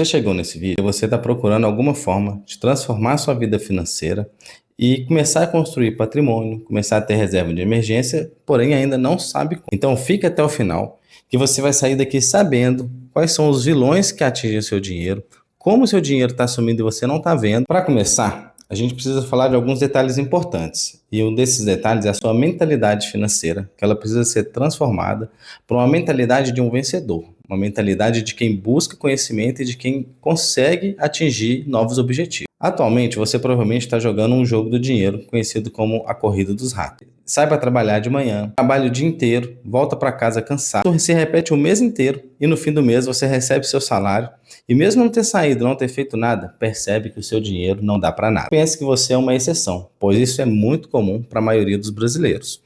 Você chegou nesse vídeo e você está procurando alguma forma de transformar sua vida financeira e começar a construir patrimônio, começar a ter reserva de emergência, porém ainda não sabe como. Então fique até o final, que você vai sair daqui sabendo quais são os vilões que atingem o seu dinheiro, como o seu dinheiro está sumindo e você não está vendo. Para começar, a gente precisa falar de alguns detalhes importantes. E um desses detalhes é a sua mentalidade financeira, que ela precisa ser transformada para uma mentalidade de um vencedor, uma mentalidade de quem busca conhecimento e de quem consegue atingir novos objetivos. Atualmente, você provavelmente está jogando um jogo do dinheiro, conhecido como a corrida dos ratos. Sai para trabalhar de manhã, trabalha o dia inteiro, volta para casa cansado, se repete o mês inteiro e no fim do mês você recebe seu salário e mesmo não ter saído, não ter feito nada, percebe que o seu dinheiro não dá para nada. Pense que você é uma exceção, pois isso é muito comum para a maioria dos brasileiros.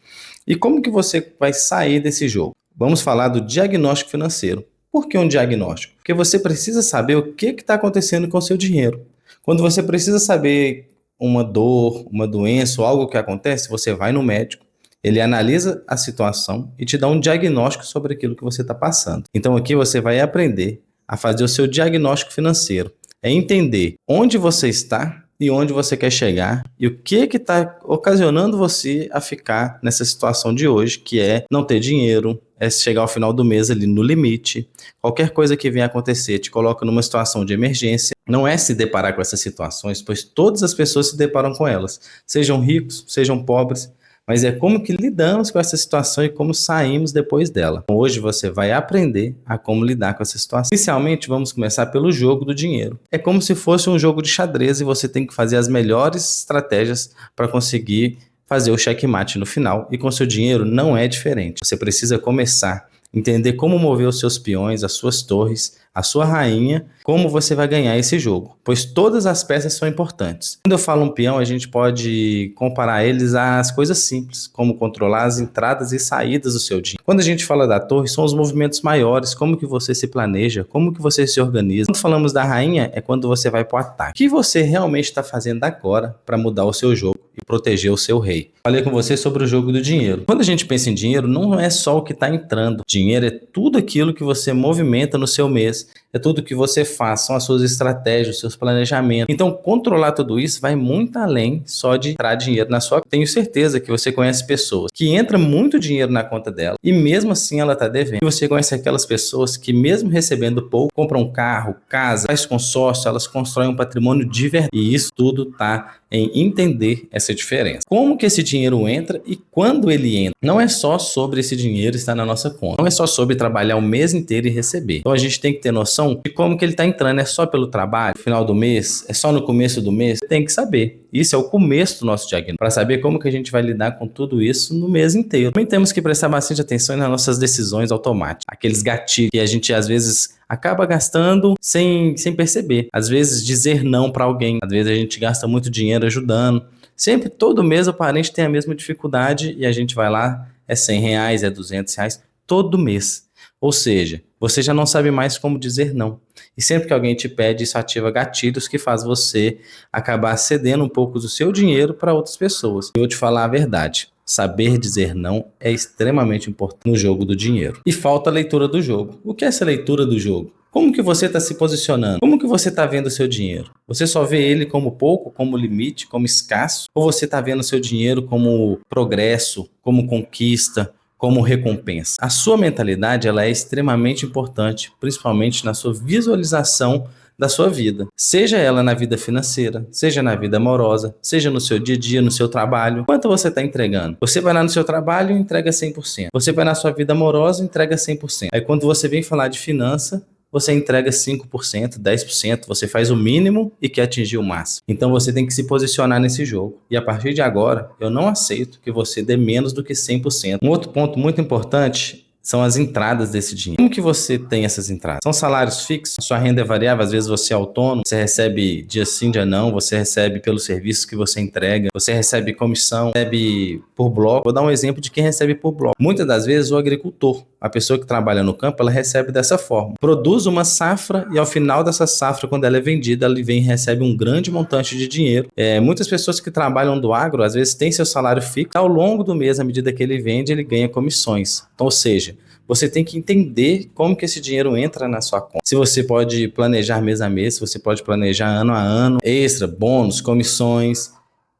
E como que você vai sair desse jogo? Vamos falar do diagnóstico financeiro. Por que um diagnóstico? Porque você precisa saber o que está acontecendo com o seu dinheiro. Quando você precisa saber uma dor, uma doença ou algo que acontece, você vai no médico, ele analisa a situação e te dá um diagnóstico sobre aquilo que você está passando. Então aqui você vai aprender a fazer o seu diagnóstico financeiro. É entender onde você está e onde você quer chegar e o que está ocasionando você a ficar nessa situação de hoje, que é não ter dinheiro, é chegar ao final do mês ali no limite. Qualquer coisa que venha acontecer te coloca numa situação de emergência. Não é se deparar com essas situações, pois todas as pessoas se deparam com elas, sejam ricos, sejam pobres, mas é como que lidamos com essa situação e como saímos depois dela. Hoje você vai aprender a como lidar com essa situação. Inicialmente, vamos começar pelo jogo do dinheiro. É como se fosse um jogo de xadrez e você tem que fazer as melhores estratégias para conseguir fazer o checkmate no final. E com seu dinheiro não é diferente. Você precisa começar a entender como mover os seus peões, as suas torres, a sua rainha, como você vai ganhar esse jogo, pois todas as peças são importantes. Quando eu falo um peão, a gente pode comparar eles às coisas simples, como controlar as entradas e saídas do seu dinheiro. Quando a gente fala da torre, são os movimentos maiores, como que você se planeja, como que você se organiza. Quando falamos da rainha, é quando você vai para o ataque. O que você realmente está fazendo agora para mudar o seu jogo e proteger o seu rei? Falei com você sobre o jogo do dinheiro. Quando a gente pensa em dinheiro, não é só o que está entrando. Dinheiro é tudo aquilo que você movimenta no seu mês, é tudo que você faz, são as suas estratégias, os seus planejamentos. Então, controlar tudo isso vai muito além só de entrar dinheiro na sua conta. Tenho certeza que você conhece pessoas que entra muito dinheiro na conta dela e mesmo assim ela está devendo. E você conhece aquelas pessoas que mesmo recebendo pouco, compram um carro, casa, faz consórcio, elas constroem um patrimônio de verdade. E isso tudo está em entender essa diferença. Como que esse dinheiro entra e quando ele entra? Não é só sobre esse dinheiro estar na nossa conta. Não é só sobre trabalhar o mês inteiro e receber. Então a gente tem que ter noção de como que ele está entrando. É só pelo trabalho? No final do mês? É só no começo do mês? Tem que saber. Isso é o começo do nosso diagnóstico. Para saber como que a gente vai lidar com tudo isso no mês inteiro. Também temos que prestar bastante atenção nas nossas decisões automáticas. Aqueles gatilhos que a gente às vezes acaba gastando sem perceber. Às vezes dizer não para alguém. Às vezes a gente gasta muito dinheiro ajudando. Sempre, todo mês o parente tem a mesma dificuldade e a gente vai lá, é R$100, é R$200, todo mês. Ou seja, você já não sabe mais como dizer não. E sempre que alguém te pede, isso ativa gatilhos que faz você acabar cedendo um pouco do seu dinheiro para outras pessoas. Eu vou te falar a verdade. Saber dizer não é extremamente importante no jogo do dinheiro. E falta a leitura do jogo. O que é essa leitura do jogo? Como que você está se posicionando? Como que você está vendo o seu dinheiro? Você só vê ele como pouco, como limite, como escasso? Ou você está vendo o seu dinheiro como progresso, como conquista, como recompensa? A sua mentalidade ela é extremamente importante, principalmente na sua visualização da sua vida. Seja ela na vida financeira, seja na vida amorosa, seja no seu dia a dia, no seu trabalho. Quanto você está entregando? Você vai lá no seu trabalho e entrega 100%. Você vai na sua vida amorosa e entrega 100%. Aí quando você vem falar de finança, você entrega 5%, 10%, você faz o mínimo e quer atingir o máximo. Então você tem que se posicionar nesse jogo. E a partir de agora, eu não aceito que você dê menos do que 100%. Um outro ponto muito importante são as entradas desse dinheiro. Como que você tem essas entradas? São salários fixos, sua renda é variável, às vezes você é autônomo, você recebe dia sim, dia não, você recebe pelos serviços que você entrega, você recebe comissão, recebe por bloco. Vou dar um exemplo de quem recebe por bloco. Muitas das vezes o agricultor, a pessoa que trabalha no campo, ela recebe dessa forma. Produz uma safra e ao final dessa safra, quando ela é vendida, ela vem e recebe um grande montante de dinheiro. Muitas pessoas que trabalham do agro, às vezes têm seu salário fixo, ao longo do mês, à medida que ele vende, ele ganha comissões. Então, ou seja, você tem que entender como que esse dinheiro entra na sua conta. Se você pode planejar mês a mês, se você pode planejar ano a ano, extra, bônus, comissões,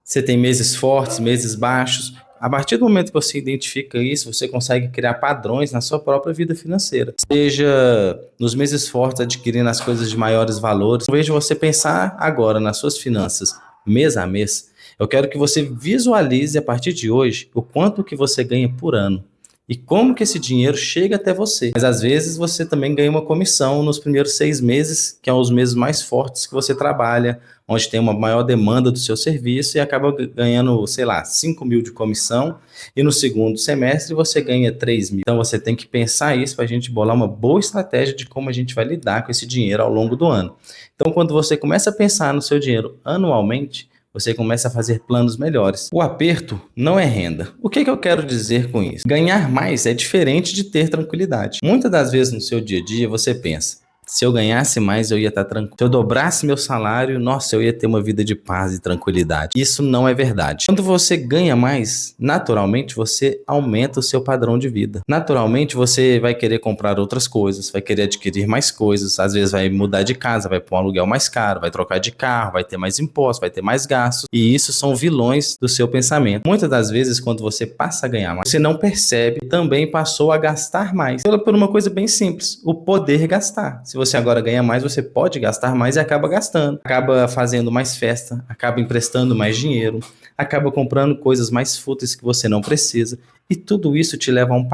você tem meses fortes, meses baixos. A partir do momento que você identifica isso, você consegue criar padrões na sua própria vida financeira. Seja nos meses fortes adquirindo as coisas de maiores valores. Em vez de você pensar agora nas suas finanças mês a mês, eu quero que você visualize a partir de hoje o quanto que você ganha por ano e como que esse dinheiro chega até você. Mas às vezes você também ganha uma comissão nos primeiros 6 meses, que são os meses mais fortes que você trabalha, onde tem uma maior demanda do seu serviço e acaba ganhando, sei lá, 5 mil de comissão, e no segundo semestre você ganha 3 mil. Então você tem que pensar isso para a gente bolar uma boa estratégia de como a gente vai lidar com esse dinheiro ao longo do ano. Então quando você começa a pensar no seu dinheiro anualmente, você começa a fazer planos melhores. O aperto não é renda. O que eu quero dizer com isso? Ganhar mais é diferente de ter tranquilidade. Muitas das vezes no seu dia a dia você pensa: se eu ganhasse mais, eu ia estar tranquilo. Se eu dobrasse meu salário, nossa, eu ia ter uma vida de paz e tranquilidade. Isso não é verdade. Quando você ganha mais, naturalmente você aumenta o seu padrão de vida. Naturalmente você vai querer comprar outras coisas, vai querer adquirir mais coisas, às vezes vai mudar de casa, vai pôr um aluguel mais caro, vai trocar de carro, vai ter mais impostos, vai ter mais gastos. E isso são vilões do seu pensamento. Muitas das vezes, quando você passa a ganhar mais, você não percebe, também passou a gastar mais. Por uma coisa bem simples, o poder gastar. Se você agora ganha mais, você pode gastar mais e acaba gastando. Acaba fazendo mais festa, acaba emprestando mais dinheiro, acaba comprando coisas mais fúteis que você não precisa. E tudo isso te leva a um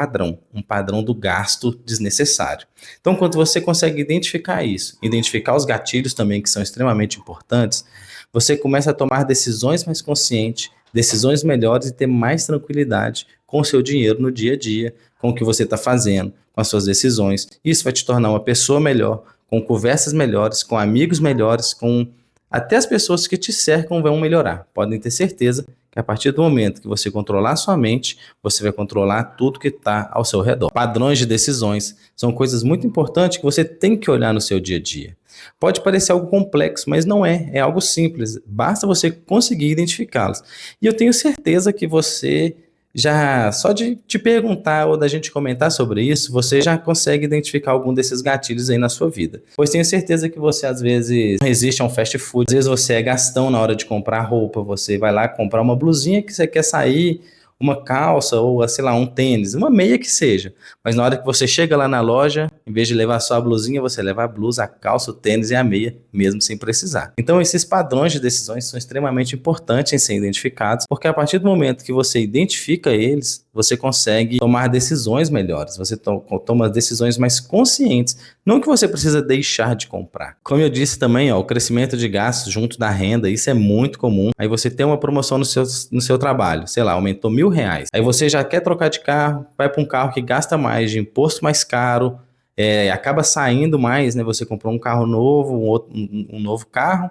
padrão do gasto desnecessário. Então, quando você consegue identificar isso, identificar os gatilhos também, que são extremamente importantes, você começa a tomar decisões mais conscientes, decisões melhores e ter mais tranquilidade com o seu dinheiro no dia a dia, com o que você está fazendo, com as suas decisões. Isso vai te tornar uma pessoa melhor, com conversas melhores, com amigos melhores, com até as pessoas que te cercam vão melhorar. Podem ter certeza que a partir do momento que você controlar sua mente, você vai controlar tudo que está ao seu redor. Padrões de decisões são coisas muito importantes que você tem que olhar no seu dia a dia. Pode parecer algo complexo, mas não é. É algo simples. Basta você conseguir identificá-los. E eu tenho certeza que você já, só de te perguntar ou da gente comentar sobre isso, você já consegue identificar algum desses gatilhos aí na sua vida. Pois tenho certeza que você às vezes resiste a um fast food, às vezes você é gastão na hora de comprar roupa, você vai lá comprar uma blusinha que você quer sair, uma calça ou, sei lá, um tênis, uma meia que seja. Mas na hora que você chega lá na loja, em vez de levar só a blusinha, você leva a blusa, a calça, o tênis e a meia, mesmo sem precisar. Então esses padrões de decisões são extremamente importantes em serem identificados, porque a partir do momento que você identifica eles, você consegue tomar decisões melhores, você toma decisões mais conscientes, não que você precisa deixar de comprar. Como eu disse também, o crescimento de gastos junto da renda, isso é muito comum. Aí você tem uma promoção no seu trabalho, sei lá, aumentou R$1.000. Aí você já quer trocar de carro, vai para um carro que gasta mais, de imposto mais caro, acaba saindo mais, né? Você comprou um carro novo, um novo carro,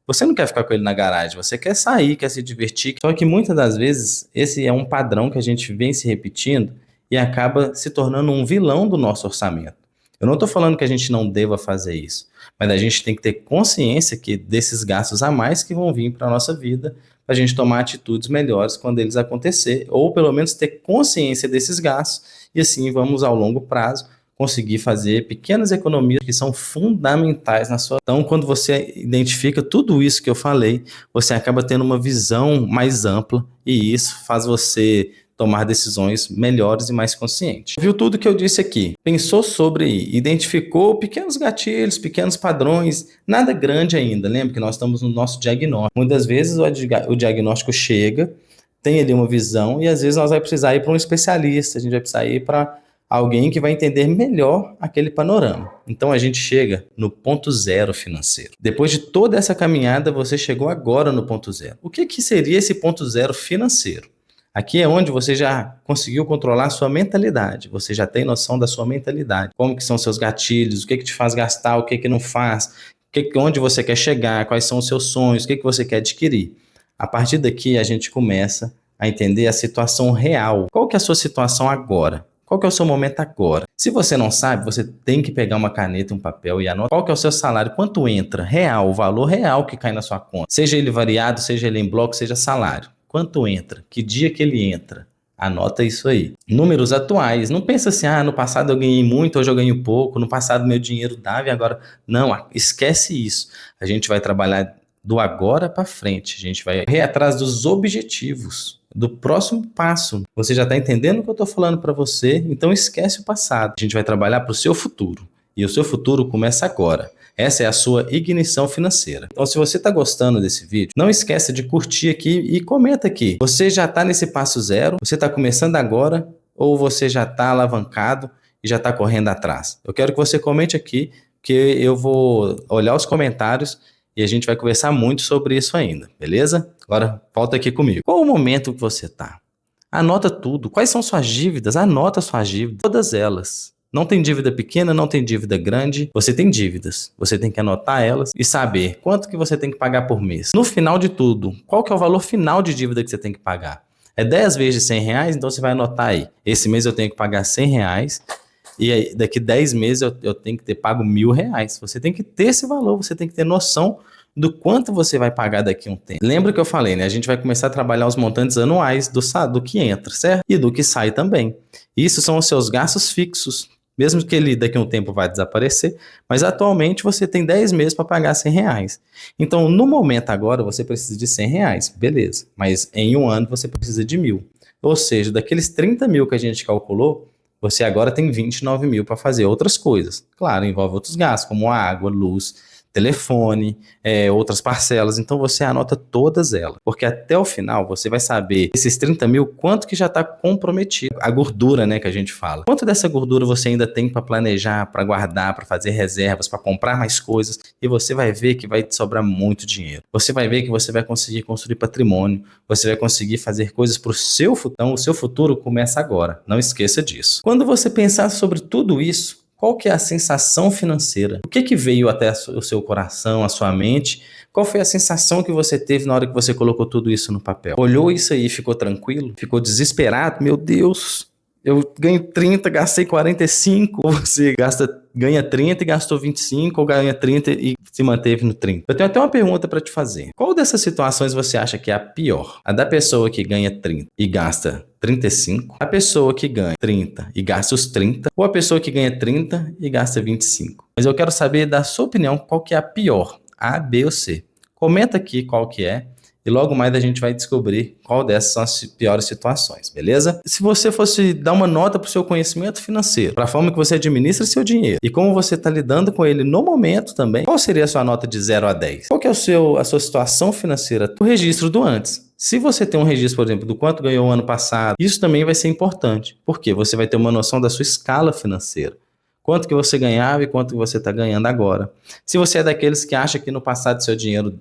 você não quer ficar com ele na garagem, você quer sair, quer se divertir. Só que muitas das vezes esse é um padrão que a gente vem se repetindo e acaba se tornando um vilão do nosso orçamento. Eu não estou falando que a gente não deva fazer isso, mas a gente tem que ter consciência que desses gastos a mais que vão vir para a nossa vida, para a gente tomar atitudes melhores quando eles acontecer, ou pelo menos ter consciência desses gastos, e assim vamos ao longo prazo conseguir fazer pequenas economias que são fundamentais na sua. Então, quando você identifica tudo isso que eu falei, você acaba tendo uma visão mais ampla e isso faz você tomar decisões melhores e mais conscientes. Viu tudo que eu disse aqui? Pensou sobre, identificou pequenos gatilhos, pequenos padrões, nada grande ainda. Lembra que nós estamos no nosso diagnóstico. Muitas vezes o diagnóstico chega, tem ali uma visão e às vezes nós vamos precisar ir para um especialista, a gente vai precisar ir para alguém que vai entender melhor aquele panorama. Então a gente chega no ponto zero financeiro. Depois de toda essa caminhada, você chegou agora no ponto zero. O que seria esse ponto zero financeiro? Aqui é onde você já conseguiu controlar a sua mentalidade, você já tem noção da sua mentalidade, como que são seus gatilhos, o que te faz gastar, o que não faz, onde você quer chegar, quais são os seus sonhos, o que você quer adquirir. A partir daqui a gente começa a entender a situação real. Qual que é a sua situação agora? Qual que é o seu momento agora? Se você não sabe, você tem que pegar uma caneta e um papel e anotar qual que é o seu salário, quanto entra, real, o valor real que cai na sua conta. Seja ele variado, seja ele em bloco, seja salário. Quanto entra? Que dia que ele entra? Anota isso aí. Números atuais. Não pensa assim, no passado eu ganhei muito, hoje eu ganho pouco, no passado meu dinheiro dava e agora... Não, esquece isso. A gente vai trabalhar do agora para frente. A gente vai ir atrás dos objetivos, do próximo passo. Você já está entendendo o que eu estou falando para você? Então esquece o passado. A gente vai trabalhar para o seu futuro. E o seu futuro começa agora. Essa é a sua ignição financeira. Então, se você está gostando desse vídeo, não esqueça de curtir aqui e comenta aqui. Você já está nesse passo zero? Você está começando agora? Ou você já está alavancado e já está correndo atrás? Eu quero que você comente aqui, que eu vou olhar os comentários e a gente vai conversar muito sobre isso ainda, beleza? Agora, volta aqui comigo. Qual o momento que você está? Anota tudo. Quais são suas dívidas? Anota suas dívidas, todas elas. Não tem dívida pequena, não tem dívida grande, você tem dívidas. Você tem que anotar elas e saber quanto que você tem que pagar por mês. No final de tudo, qual que é o valor final de dívida que você tem que pagar? É 10 vezes de R$100, então você vai anotar aí. Esse mês eu tenho que pagar R$100 e aí, daqui 10 meses eu tenho que ter pago R$1.000. Você tem que ter esse valor, você tem que ter noção do quanto você vai pagar daqui a um tempo. Lembra que eu falei, né? A gente vai começar a trabalhar os montantes anuais do que entra, certo? E do que sai também. Isso são os seus gastos fixos. Mesmo que ele daqui a um tempo vai desaparecer, mas atualmente você tem 10 meses para pagar R$100. Então, no momento agora, você precisa de R$100, beleza. Mas em um ano você precisa de 1.000. Ou seja, daqueles 30 mil que a gente calculou, você agora tem 29 mil para fazer outras coisas. Claro, envolve outros gastos, como água, luz, telefone, outras parcelas. Então você anota todas elas, porque até o final você vai saber esses 30 mil, quanto que já está comprometido. A gordura, né, que a gente fala. Quanto dessa gordura você ainda tem para planejar, para guardar, para fazer reservas, para comprar mais coisas, e você vai ver que vai te sobrar muito dinheiro. Você vai ver que você vai conseguir construir patrimônio, você vai conseguir fazer coisas para o seu futuro. Então o seu futuro começa agora, não esqueça disso. Quando você pensar sobre tudo isso, qual que é a sensação financeira? O que veio até o seu coração, a sua mente? Qual foi a sensação que você teve na hora que você colocou tudo isso no papel? Olhou isso aí e ficou tranquilo? Ficou desesperado? Meu Deus, eu ganho 30, gastei 45. Ou você ganha 30 e gastou 25, ou ganha 30 e se manteve no 30. Eu tenho até uma pergunta para te fazer. Qual dessas situações você acha que é a pior? A da pessoa que ganha 30 e gasta 35, a pessoa que ganha 30 e gasta os 30, ou a pessoa que ganha 30 e gasta 25. Mas eu quero saber da sua opinião, qual que é a pior, A, B ou C. Comenta aqui qual que é, e logo mais a gente vai descobrir qual dessas são as piores situações, beleza? Se você fosse dar uma nota para o seu conhecimento financeiro, para a forma que você administra seu dinheiro e como você está lidando com ele no momento também, qual seria a sua nota de 0 a 10? Qual que é a sua situação financeira? O registro do antes. Se você tem um registro, por exemplo, do quanto ganhou o ano passado, isso também vai ser importante, porque você vai ter uma noção da sua escala financeira. Quanto que você ganhava e quanto que você está ganhando agora. Se você é daqueles que acha que no passado seu dinheiro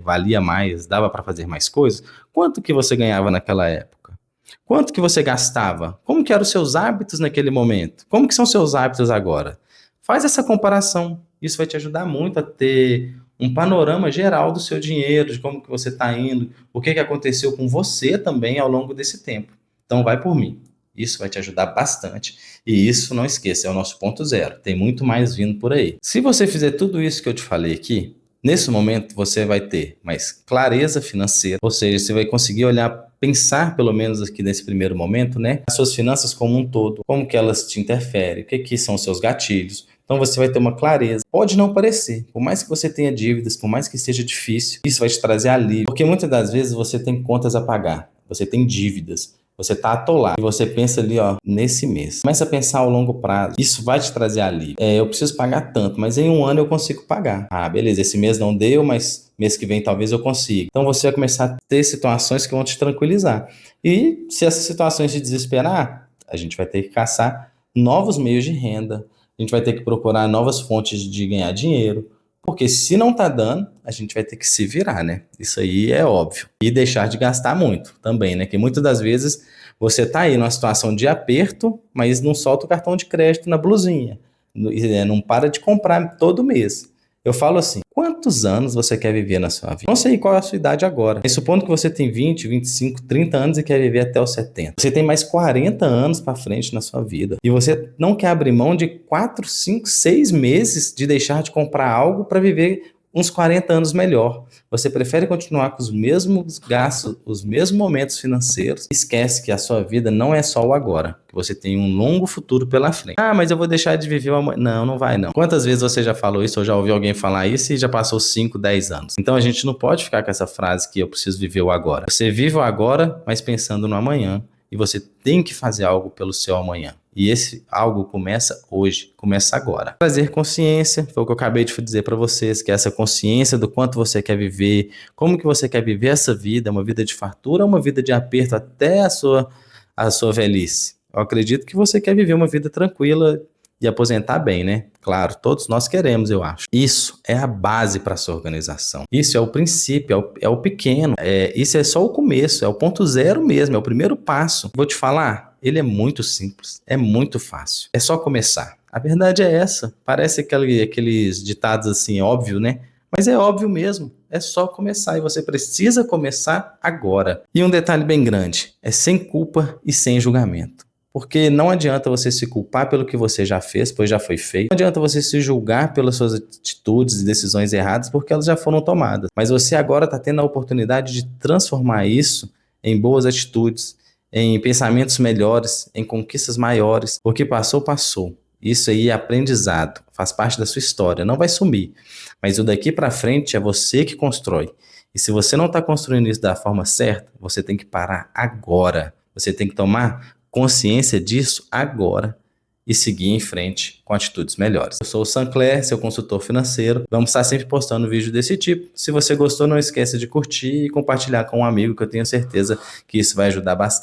valia mais, dava para fazer mais coisas, quanto que você ganhava naquela época? Quanto que você gastava? Como que eram os seus hábitos naquele momento? Como que são seus hábitos agora? Faz essa comparação. Isso vai te ajudar muito a ter um panorama geral do seu dinheiro, de como que você está indo, o que aconteceu com você também ao longo desse tempo. Então vai por mim. Isso vai te ajudar bastante. E isso, não esqueça, é o nosso ponto zero. Tem muito mais vindo por aí. Se você fizer tudo isso que eu te falei aqui, nesse momento você vai ter mais clareza financeira, ou seja, você vai conseguir olhar, pensar pelo menos aqui nesse primeiro momento, né, as suas finanças como um todo, como que elas te interferem, o que são os seus gatilhos. Então você vai ter uma clareza. Pode não parecer, por mais que você tenha dívidas, por mais que seja difícil, isso vai te trazer alívio, porque muitas das vezes você tem contas a pagar, você tem dívidas. Você está atolado e você pensa ali, nesse mês. Começa a pensar ao longo prazo. Isso vai te trazer alívio. Eu preciso pagar tanto, mas em um ano eu consigo pagar. Ah, beleza, esse mês não deu, mas mês que vem talvez eu consiga. Então você vai começar a ter situações que vão te tranquilizar. E se essas situações te desesperar, a gente vai ter que caçar novos meios de renda. A gente vai ter que procurar novas fontes de ganhar dinheiro. Porque se não tá dando, a gente vai ter que se virar, né? Isso aí é óbvio. E deixar de gastar muito também, né? Que muitas das vezes você tá aí numa situação de aperto, mas não solta o cartão de crédito na blusinha. Não para de comprar todo mês. Eu falo assim, quantos anos você quer viver na sua vida? Não sei qual é a sua idade agora. Mas supondo que você tem 20, 25, 30 anos e quer viver até os 70. Você tem mais 40 anos para frente na sua vida. E você não quer abrir mão de 4, 5, 6 meses de deixar de comprar algo para viver uns 40 anos melhor. Você prefere continuar com os mesmos gastos, os mesmos momentos financeiros. Esquece que a sua vida não é só o agora, que você tem um longo futuro pela frente. Ah, mas eu vou deixar de viver o amanhã. Não, não vai não. Quantas vezes você já falou isso ou já ouviu alguém falar isso e já passou 5, 10 anos? Então a gente não pode ficar com essa frase que eu preciso viver o agora. Você vive o agora, mas pensando no amanhã. E você tem que fazer algo pelo seu amanhã. E esse algo começa hoje, começa agora. Trazer consciência, foi o que eu acabei de dizer para vocês, que é essa consciência do quanto você quer viver, como que você quer viver essa vida, uma vida de fartura ou uma vida de aperto até a sua velhice. Eu acredito que você quer viver uma vida tranquila e aposentar bem, né? Claro, todos nós queremos, eu acho. Isso é a base para a sua organização. Isso é o princípio, é o pequeno. Isso é só o começo, é o ponto zero mesmo, é o primeiro passo. Vou te falar, ele é muito simples, é muito fácil. É só começar. A verdade é essa. Parece aqueles ditados assim, óbvio, né? Mas é óbvio mesmo. É só começar e você precisa começar agora. E um detalhe bem grande, é sem culpa e sem julgamento. Porque não adianta você se culpar pelo que você já fez, pois já foi feito. Não adianta você se julgar pelas suas atitudes e decisões erradas, porque elas já foram tomadas. Mas você agora está tendo a oportunidade de transformar isso em boas atitudes, em pensamentos melhores, em conquistas maiores. O que passou, passou. Isso aí é aprendizado, faz parte da sua história, não vai sumir. Mas o daqui para frente é você que constrói. E se você não está construindo isso da forma certa, você tem que parar agora. Você tem que tomar consciência disso agora e seguir em frente com atitudes melhores. Eu sou o Sancler, seu consultor financeiro. Vamos estar sempre postando vídeo desse tipo. Se você gostou, não esqueça de curtir e compartilhar com um amigo, que eu tenho certeza que isso vai ajudar bastante.